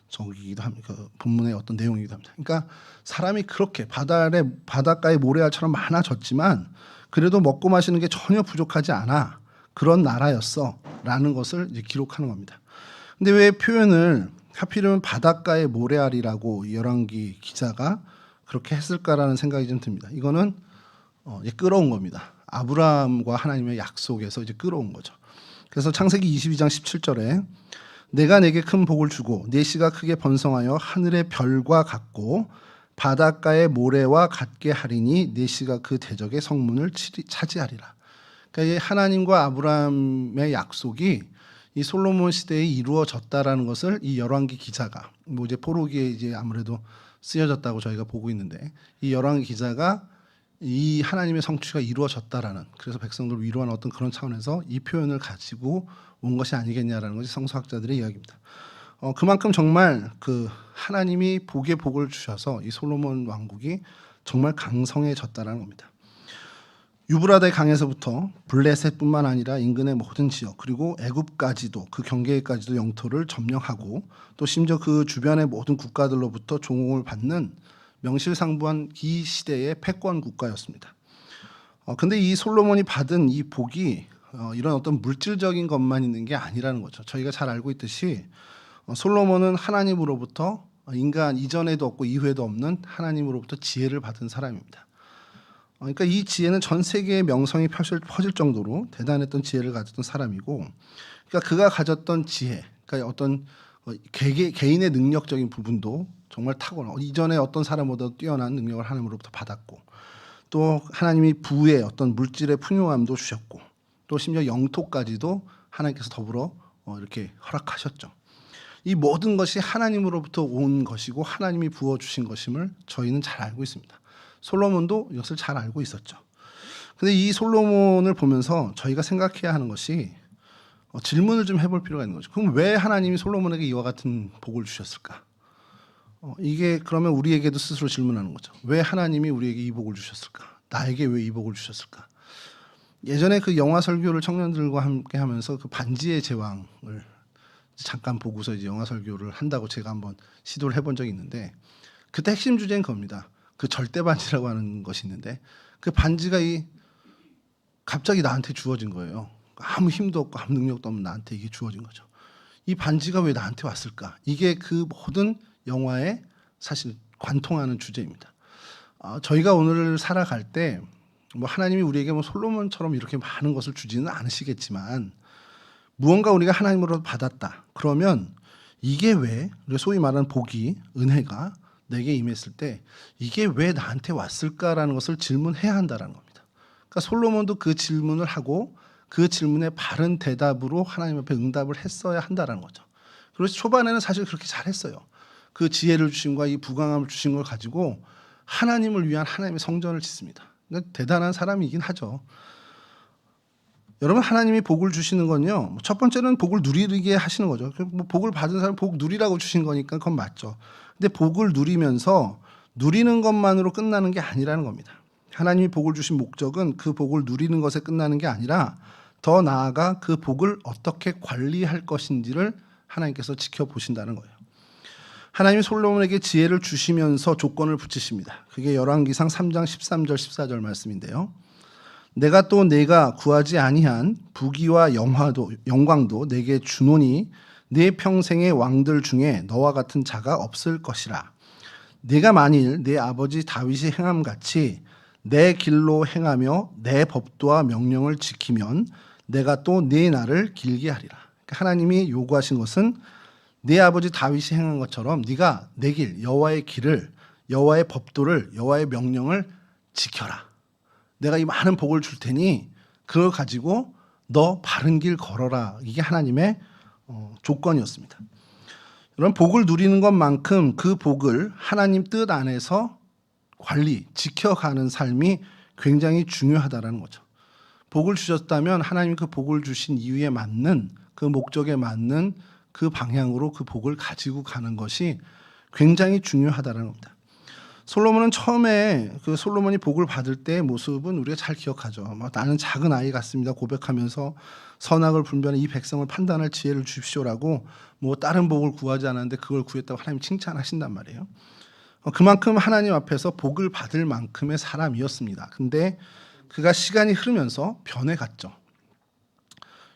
저기기도 합니다. 그 본문의 어떤 내용이기도 합니다. 그러니까 사람이 그렇게 바닷가의 모래알처럼 많아졌지만 그래도 먹고 마시는 게 전혀 부족하지 않아. 그런 나라였어라는 것을 이제 기록하는 겁니다. 근데 왜 표현을 하필이면 바닷가의 모래알이라고 열왕기 기자가 그렇게 했을까라는 생각이 좀 듭니다. 이거는 이제 끌어온 겁니다. 아브라함과 하나님의 약속에서 이제 끌어온 거죠. 그래서 창세기 22장 17절에 내가 내게 큰 복을 주고 네 씨가 크게 번성하여 하늘의 별과 같고 바닷가의 모래와 같게 하리니 네 씨가 그 대적의 성문을 차지하리라. 그러니까 이 하나님과 아브라함의 약속이 이 솔로몬 시대에 이루어졌다라는 것을 이 열왕기 기자가 뭐 이제 포로기에 이제 아무래도 쓰여졌다고 저희가 보고 있는데 이 열왕기 기자가 이 하나님의 성취가 이루어졌다라는 그래서 백성들을 위로하는 어떤 그런 차원에서 이 표현을 가지고 온 것이 아니겠냐라는 것이 성서학자들의 이야기입니다. 그만큼 정말 그 하나님이 복에 복을 주셔서 이 솔로몬 왕국이 정말 강성해졌다라는 겁니다. 유브라데 강에서부터 블레셋뿐만 아니라 인근의 모든 지역 그리고 애굽까지도 그 경계까지도 영토를 점령하고 또 심지어 그 주변의 모든 국가들로부터 종용을 받는 명실상부한 이 시대의 패권 국가였습니다. 근데 이 솔로몬이 받은 이 복이 이런 어떤 물질적인 것만 있는 게 아니라는 거죠. 저희가 잘 알고 있듯이 솔로몬은 하나님으로부터 인간 이전에도 없고 이후에도 없는 하나님으로부터 지혜를 받은 사람입니다. 그러니까 이 지혜는 전 세계의 명성이 퍼질 정도로 대단했던 지혜를 가졌던 사람이고, 그러니까 그가 가졌던 지혜, 그러니까 어떤 개인의 능력적인 부분도 정말 탁월한 이전에 어떤 사람보다 뛰어난 능력을 하나님으로부터 받았고, 또 하나님이 부의 어떤 물질의 풍요함도 주셨고, 또 심지어 영토까지도 하나님께서 더불어 이렇게 허락하셨죠. 이 모든 것이 하나님으로부터 온 것이고 하나님이 부어 주신 것임을 저희는 잘 알고 있습니다. 솔로몬도 이것을 잘 알고 있었죠. 근데 이 솔로몬을 보면서 저희가 생각해야 하는 것이 질문을 좀 해볼 필요가 있는 거죠. 그럼 왜 하나님이 솔로몬에게 이와 같은 복을 주셨을까? 이게 그러면 우리에게도 스스로 질문하는 거죠. 왜 하나님이 우리에게 이 복을 주셨을까? 나에게 왜 이 복을 주셨을까? 예전에 그 영화 설교를 청년들과 함께 하면서 그 반지의 제왕을 잠깐 보고서 이제 영화 설교를 한다고 제가 한번 시도를 해본 적이 있는데, 그때 핵심 주제는 그겁니다. 그 절대 반지라고 하는 것이 있는데 그 반지가 갑자기 나한테 주어진 거예요. 아무 힘도 없고 아무 능력도 없는 나한테 이게 주어진 거죠. 이 반지가 왜 나한테 왔을까? 이게 그 모든 영화에 사실 관통하는 주제입니다. 저희가 오늘 살아갈 때 뭐 하나님이 우리에게 뭐 솔로몬처럼 이렇게 많은 것을 주지는 않으시겠지만 무언가 우리가 하나님으로 받았다. 그러면 이게 왜 소위 말하는 복이 은혜가 내게 임했을 때 이게 왜 나한테 왔을까라는 것을 질문해야 한다는 겁니다. 그러니까 솔로몬도 그 질문을 하고 그 질문에 바른 대답으로 하나님 앞에 응답을 했어야 한다는 거죠. 그래서 초반에는 사실 그렇게 잘했어요. 그 지혜를 주신 것과 이 부강함을 주신 걸 가지고 하나님을 위한 하나님의 성전을 짓습니다. 그러니까 대단한 사람이긴 하죠. 여러분, 하나님이 복을 주시는 건요, 첫 번째는 복을 누리게 하시는 거죠. 뭐 복을 받은 사람 복 누리라고 주신 거니까 그건 맞죠. 근데 복을 누리면서 누리는 것만으로 끝나는 게 아니라는 겁니다. 하나님이 복을 주신 목적은 그 복을 누리는 것에 끝나는 게 아니라 더 나아가 그 복을 어떻게 관리할 것인지를 하나님께서 지켜보신다는 거예요. 하나님이 솔로몬에게 지혜를 주시면서 조건을 붙이십니다. 그게 열왕기상 3장 13절 14절 말씀인데요. 내가 또 네가 구하지 아니한 부귀와 영광도 내게 주노니 네 평생의 왕들 중에 너와 같은 자가 없을 것이라. 네가 만일 네 아버지 다윗이 행함같이 내 길로 행하며 내 법도와 명령을 지키면 내가 또 네 날을 길게 하리라. 그러니까 하나님이 요구하신 것은 네 아버지 다윗이 행한 것처럼 네가 내 길, 여호와의 길을, 여호와의 법도를, 여호와의 명령을 지켜라. 내가 이 많은 복을 줄 테니 그걸 가지고 너 바른 길 걸어라. 이게 하나님의 조건이었습니다. 여러분, 복을 누리는 것만큼 그 복을 하나님 뜻 안에서 관리, 지켜가는 삶이 굉장히 중요하다는 거죠. 복을 주셨다면 하나님이 그 복을 주신 이유에 맞는, 그 목적에 맞는 그 방향으로 그 복을 가지고 가는 것이 굉장히 중요하다는 겁니다. 솔로몬은 처음에 그 솔로몬이 복을 받을 때의 모습은 우리가 잘 기억하죠. 나는 작은 아이 같습니다 고백하면서 선악을 분별해 이 백성을 판단할 지혜를 주십시오라고 다른 복을 구하지 않았는데 그걸 구했다고 하나님 칭찬하신단 말이에요. 그만큼 하나님 앞에서 복을 받을 만큼의 사람이었습니다. 근데 그가 시간이 흐르면서 변해갔죠.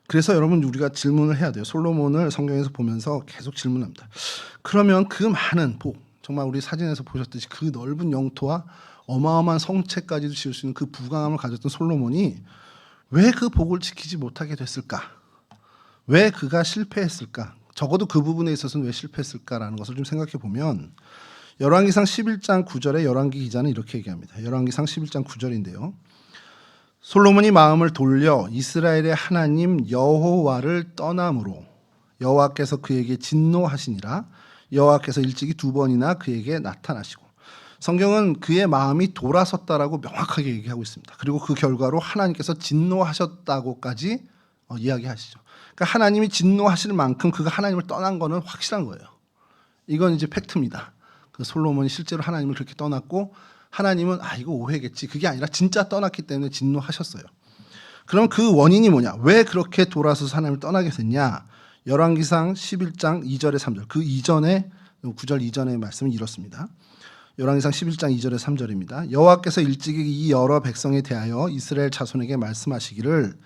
그래서 여러분, 우리가 질문을 해야 돼요. 솔로몬을 성경에서 보면서 계속 질문합니다. 그러면 그 많은 복, 정말 우리 사진에서 보셨듯이 그 넓은 영토와 어마어마한 성체까지도 지을 수 있는 그 부강함을 가졌던 솔로몬이 왜 그 복을 지키지 못하게 됐을까? 왜 그가 실패했을까? 적어도 그 부분에 있어서는 왜 실패했을까라는 것을 좀 생각해 보면 열왕기상 11장 9절에 열왕기 기자는 이렇게 얘기합니다. 열왕기상 11장 9절인데요. 솔로몬이 마음을 돌려 이스라엘의 하나님 여호와를 떠남으로 여호와께서 그에게 진노하시니라. 여호와께서 일찍이 2번이나 그에게 나타나시고. 성경은 그의 마음이 돌아섰다라고 명확하게 얘기하고 있습니다. 그리고 그 결과로 하나님께서 진노하셨다고까지 이야기하시죠. 그러니까 하나님이 진노하실 만큼 그가 하나님을 떠난 거는 확실한 거예요. 이건 이제 팩트입니다. 그 솔로몬이 실제로 하나님을 그렇게 떠났고 하나님은 이거 오해겠지. 그게 아니라 진짜 떠났기 때문에 진노하셨어요. 그럼 그 원인이 뭐냐? 왜 그렇게 돌아서서 하나님을 떠나게 됐냐? 열왕기상 11장 2절에 3절. 그 이전에 9절 이전의 말씀은 이렇습니다. 열왕기상 11장 2절에 3절입니다. 여호와께서 일찍이 이 여러 백성에 대하여 이스라엘 자손에게 말씀하시기를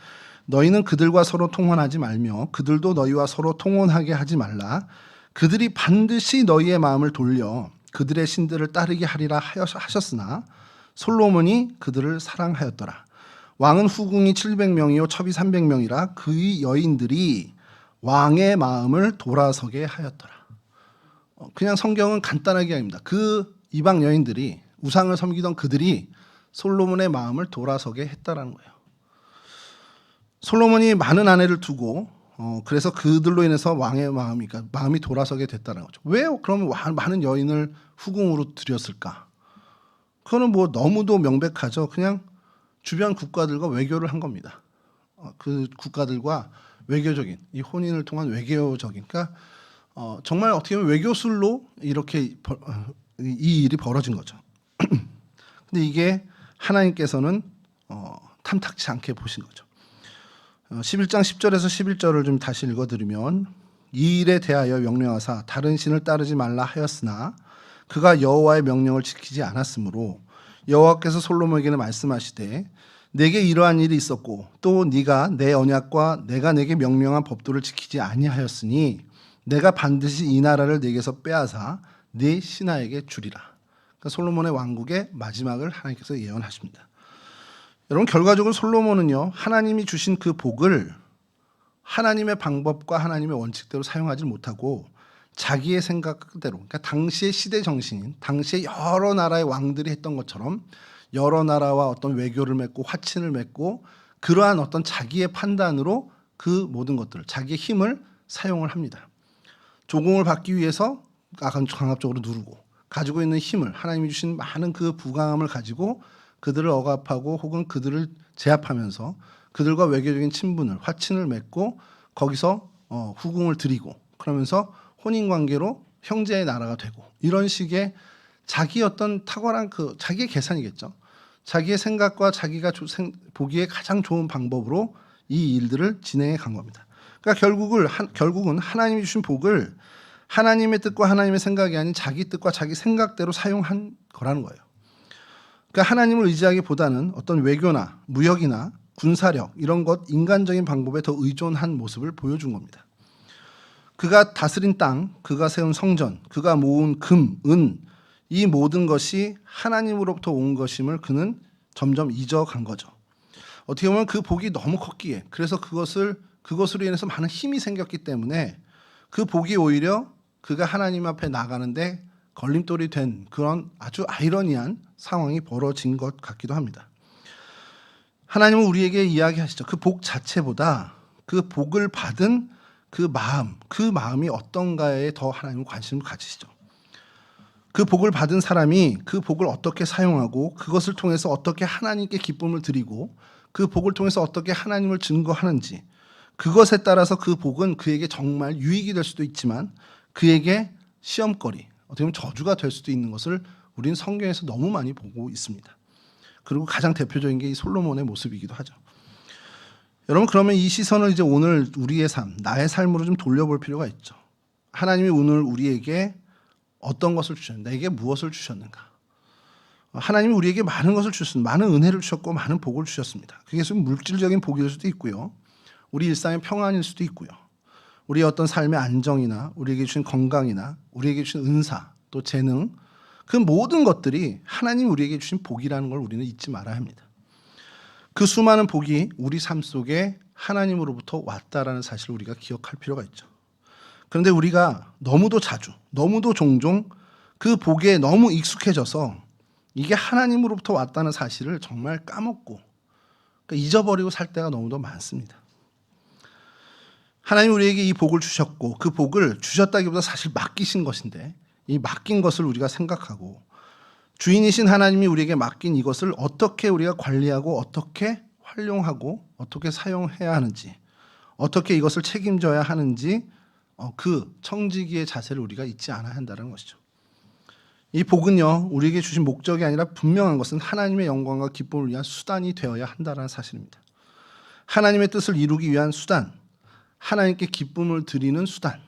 너희는 그들과 서로 통혼하지 말며 그들도 너희와 서로 통혼하게 하지 말라. 그들이 반드시 너희의 마음을 돌려 그들의 신들을 따르게 하리라 하셨으나 솔로몬이 그들을 사랑하였더라. 왕은 후궁이 700명이요 첩이 300명이라 그의 여인들이 왕의 마음을 돌아서게 하였더라. 그냥 성경은 간단하게 이야기합니다. 그 이방 여인들이, 우상을 섬기던 그들이 솔로몬의 마음을 돌아서게 했다라는 거예요. 솔로몬이 많은 아내를 두고 그래서 그들로 인해서 왕의 마음이 돌아서게 됐다는 거죠. 왜 그러면 많은 여인을 후궁으로 들였을까? 그거는 너무도 명백하죠. 그냥 주변 국가들과 외교를 한 겁니다. 그 국가들과 외교적인, 이 혼인을 통한 외교적인, 그러니까 정말 어떻게 보면 외교술로 이렇게 이 일이 벌어진 거죠. 근데 이게 하나님께서는 탐탁치 않게 보신 거죠. 11장 10절에서 11절을 좀 다시 읽어드리면 이 일에 대하여 명령하사 다른 신을 따르지 말라 하였으나 그가 여호와의 명령을 지키지 않았으므로 여호와께서 솔로몬에게는 말씀하시되 내게 이러한 일이 있었고 또 네가 내 언약과 내가 내게 명령한 법도를 지키지 아니하였으니 내가 반드시 이 나라를 내게서 빼앗아 네 신하에게 주리라. 그러니까 솔로몬의 왕국의 마지막을 하나님께서 예언하십니다. 여러분, 결과적으로 솔로몬은요, 하나님이 주신 그 복을 하나님의 방법과 하나님의 원칙대로 사용하지 못하고 자기의 생각대로, 그러니까 당시의 시대 정신인, 당시의 여러 나라의 왕들이 했던 것처럼 여러 나라와 어떤 외교를 맺고 화친을 맺고 그러한 어떤 자기의 판단으로 그 모든 것들을, 자기의 힘을 사용을 합니다. 조공을 받기 위해서 강압적으로 누르고 가지고 있는 힘을, 하나님이 주신 많은 그 부강함을 가지고 그들을 억압하고 혹은 그들을 제압하면서 그들과 외교적인 친분을, 화친을 맺고 거기서 후궁을 드리고 그러면서 혼인관계로 형제의 나라가 되고, 이런 식의 자기 어떤 탁월한 자기의 계산이겠죠. 자기의 생각과 자기가 보기에 가장 좋은 방법으로 이 일들을 진행해 간 겁니다. 그러니까 결국은 하나님이 주신 복을 하나님의 뜻과 하나님의 생각이 아닌 자기 뜻과 자기 생각대로 사용한 거라는 거예요. 그러니까 하나님을 의지하기보다는 어떤 외교나 무역이나 군사력 이런 것, 인간적인 방법에 더 의존한 모습을 보여준 겁니다. 그가 다스린 땅, 그가 세운 성전, 그가 모은 금, 은, 이 모든 것이 하나님으로부터 온 것임을 그는 점점 잊어간 거죠. 어떻게 보면 그 복이 너무 컸기에, 그래서 그것을 그것으로 인해서 많은 힘이 생겼기 때문에 그 복이 오히려 그가 하나님 앞에 나가는데 걸림돌이 된 그런 아주 아이러니한 상황이 벌어진 것 같기도 합니다. 하나님은 우리에게 이야기하시죠. 그 복 자체보다 그 복을 받은 그 마음이 어떤가에 더 하나님은 관심을 가지시죠. 그 복을 받은 사람이 그 복을 어떻게 사용하고 그것을 통해서 어떻게 하나님께 기쁨을 드리고 그 복을 통해서 어떻게 하나님을 증거하는지, 그것에 따라서 그 복은 그에게 정말 유익이 될 수도 있지만 그에게 시험거리, 어떻게 보면 저주가 될 수도 있는 것을 우리는 성경에서 너무 많이 보고 있습니다. 그리고 가장 대표적인 게 이 솔로몬의 모습이기도 하죠. 여러분, 그러면 이 시선을 이제 오늘 우리의 삶, 나의 삶으로 좀 돌려볼 필요가 있죠. 하나님이 오늘 우리에게 어떤 것을 주셨는가, 내게 무엇을 주셨는가. 하나님이 우리에게 많은 것을 주셨습니다. 많은 은혜를 주셨고 많은 복을 주셨습니다. 그게 좀 물질적인 복일 수도 있고요, 우리 일상의 평안일 수도 있고요, 우리의 어떤 삶의 안정이나 우리에게 주신 건강이나 우리에게 주신 은사, 또 재능, 그 모든 것들이 하나님이 우리에게 주신 복이라는 걸 우리는 잊지 말아야 합니다. 그 수많은 복이 우리 삶 속에 하나님으로부터 왔다라는 사실을 우리가 기억할 필요가 있죠. 그런데 우리가 너무도 자주, 너무도 종종 그 복에 너무 익숙해져서 이게 하나님으로부터 왔다는 사실을 정말 까먹고, 그러니까 잊어버리고 살 때가 너무도 많습니다. 하나님이 우리에게 이 복을 주셨고 그 복을 주셨다기보다 사실 맡기신 것인데, 이 맡긴 것을 우리가 생각하고 주인이신 하나님이 우리에게 맡긴 이것을 어떻게 우리가 관리하고 어떻게 활용하고 어떻게 사용해야 하는지, 어떻게 이것을 책임져야 하는지, 그 청지기의 자세를 우리가 잊지 않아야 한다는 것이죠. 이 복은요, 우리에게 주신 목적이 아니라 분명한 것은 하나님의 영광과 기쁨을 위한 수단이 되어야 한다는 사실입니다. 하나님의 뜻을 이루기 위한 수단, 하나님께 기쁨을 드리는 수단,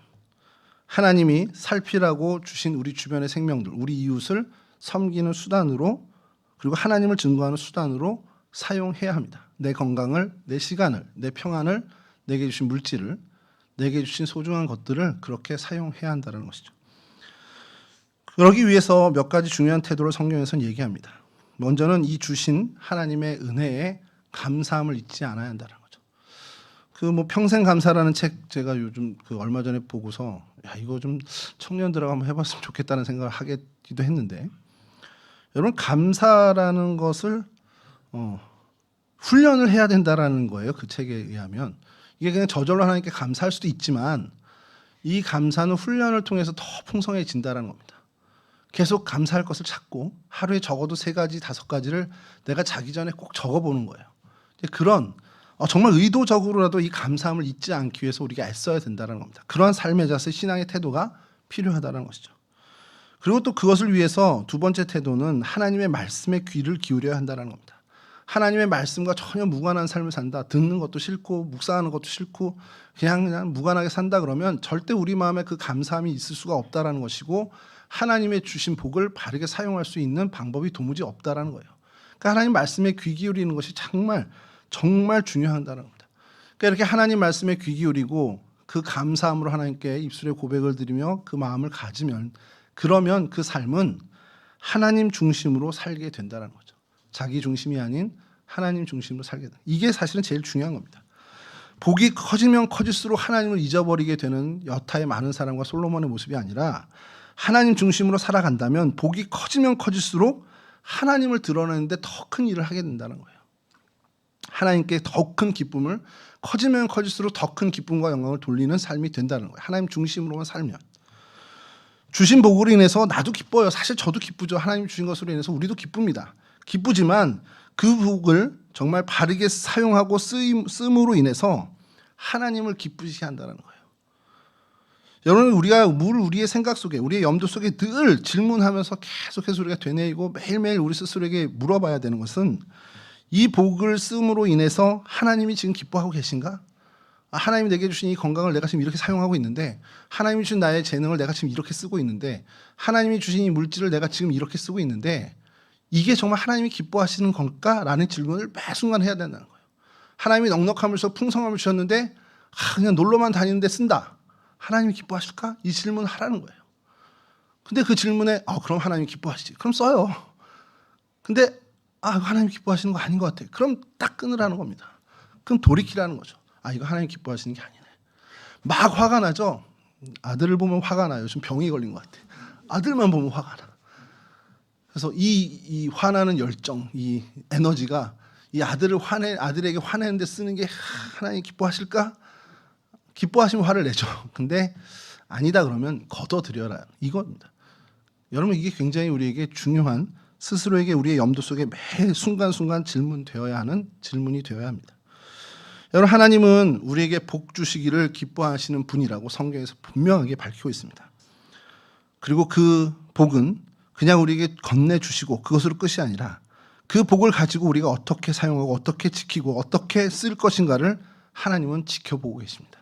하나님이 살피라고 주신 우리 주변의 생명들, 우리 이웃을 섬기는 수단으로, 그리고 하나님을 증거하는 수단으로 사용해야 합니다. 내 건강을, 내 시간을, 내 평안을, 내게 주신 물질을, 내게 주신 소중한 것들을 그렇게 사용해야 한다는 것이죠. 그러기 위해서 몇 가지 중요한 태도를 성경에서는 얘기합니다. 먼저는 이 주신 하나님의 은혜에 감사함을 잊지 않아야 한다는 거죠. 그 평생 감사라는 책 제가 요즘 얼마 전에 보고서 이거 좀 청년들하고 한번 해봤으면 좋겠다는 생각을 하기도 했는데, 여러분, 감사라는 것을 훈련을 해야 된다라는 거예요. 그 책에 의하면 이게 그냥 저절로 하나님께 감사할 수도 있지만 이 감사는 훈련을 통해서 더 풍성해진다라는 겁니다. 계속 감사할 것을 찾고 하루에 적어도 3가지, 5가지를 내가 자기 전에 꼭 적어보는 거예요. 그런 정말 의도적으로라도 이 감사함을 잊지 않기 위해서 우리가 애써야 된다는 겁니다. 그러한 삶의 자세, 신앙의 태도가 필요하다는 것이죠. 그리고 또 그것을 위해서 두 번째 태도는 하나님의 말씀에 귀를 기울여야 한다는 겁니다. 하나님의 말씀과 전혀 무관한 삶을 산다, 듣는 것도 싫고 묵상하는 것도 싫고 그냥 무관하게 산다, 그러면 절대 우리 마음에 그 감사함이 있을 수가 없다라는 것이고, 하나님의 주신 복을 바르게 사용할 수 있는 방법이 도무지 없다라는 거예요. 그러니까 하나님 말씀에 귀 기울이는 것이 정말 중요하다는 겁니다. 그러니까 이렇게 하나님 말씀에 귀 기울이고 그 감사함으로 하나님께 입술에 고백을 드리며 그 마음을 가지면, 그러면 그 삶은 하나님 중심으로 살게 된다는 거죠. 자기 중심이 아닌 하나님 중심으로 살게 된다. 이게 사실은 제일 중요한 겁니다. 복이 커지면 커질수록 하나님을 잊어버리게 되는 여타의 많은 사람과 솔로몬의 모습이 아니라, 하나님 중심으로 살아간다면 복이 커지면 커질수록 하나님을 드러내는데 더 큰 일을 하게 된다는 거예요. 하나님께 더 큰 기쁨을, 커지면 커질수록 더 큰 기쁨과 영광을 돌리는 삶이 된다는 거예요. 하나님 중심으로만 살면. 주신 복으로 인해서 나도 기뻐요. 사실 저도 기쁘죠. 하나님 주신 것으로 인해서 우리도 기쁩니다. 기쁘지만 그 복을 정말 바르게 사용하고 쓰므로 인해서 하나님을 기쁘시게 한다는 거예요. 여러분, 우리의 생각 속에, 우리의 염두 속에 늘 질문하면서 계속해서 우리가 되뇌이고 매일매일 우리 스스로에게 물어봐야 되는 것은, 이 복을 쓰므로 인해서 하나님이 지금 기뻐하고 계신가? 하나님이 내게 주신 이 건강을 내가 지금 이렇게 사용하고 있는데, 하나님이 주신 나의 재능을 내가 지금 이렇게 쓰고 있는데, 하나님이 주신 이 물질을 내가 지금 이렇게 쓰고 있는데, 이게 정말 하나님이 기뻐하시는 건가? 라는 질문을 매 순간 해야 된다는 거예요. 하나님이 넉넉함을 주셔서 풍성함을 주셨는데 그냥 놀러만 다니는데 쓴다, 하나님이 기뻐하실까? 이 질문을 하라는 거예요. 근데 그 질문에 그럼 하나님이 기뻐하시지, 그럼 써요. 근데 하나님이 기뻐하시는 거 아닌 것 같아, 그럼 딱 끊으라는 겁니다. 그럼 돌이키라는 거죠. 아 이거 하나님 기뻐하시는 게 아니네. 막 화가 나죠. 아들을 보면 화가 나요. 좀 병이 걸린 것 같아. 아들만 보면 화가 나. 그래서 이 화나는 열정, 이 에너지가 이 아들에게 화내는데 쓰는 게 하나님 기뻐하실까? 기뻐하시면 화를 내죠. 근데 아니다 그러면 걷어들여라 이겁니다. 여러분 이게 굉장히 우리에게 중요한 스스로에게 우리의 염도 속에 매 순간순간 질문되어야 하는 질문이 되어야 합니다. 여러분 하나님은 우리에게 복 주시기를 기뻐하시는 분이라고 성경에서 분명하게 밝히고 있습니다. 그리고 그 복은 그냥 우리에게 건네주시고 그것으로 끝이 아니라 그 복을 가지고 우리가 어떻게 사용하고 어떻게 지키고 어떻게 쓸 것인가를 하나님은 지켜보고 계십니다.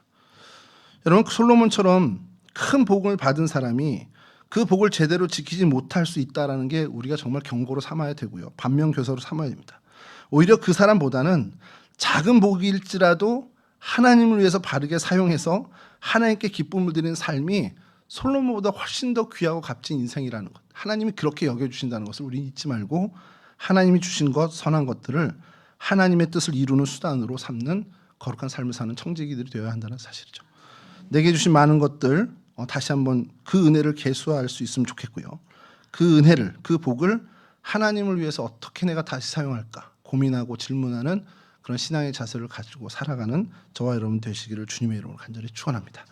여러분 솔로몬처럼 큰 복을 받은 사람이 그 복을 제대로 지키지 못할 수 있다는 게 우리가 정말 경고로 삼아야 되고요. 반면교사로 삼아야 됩니다. 오히려 그 사람보다는 작은 복일지라도 하나님을 위해서 바르게 사용해서 하나님께 기쁨을 드리는 삶이 솔로몬보다 훨씬 더 귀하고 값진 인생이라는 것. 하나님이 그렇게 여겨주신다는 것을 우리 잊지 말고 하나님이 주신 것, 선한 것들을 하나님의 뜻을 이루는 수단으로 삼는 거룩한 삶을 사는 청지기들이 되어야 한다는 사실이죠. 내게 주신 많은 것들 다시 한번 그 은혜를 계수할 수 있으면 좋겠고요. 그 은혜를, 그 복을 하나님을 위해서 어떻게 내가 다시 사용할까 고민하고 질문하는 그런 신앙의 자세를 가지고 살아가는 저와 여러분 되시기를 주님의 이름으로 간절히 축원합니다.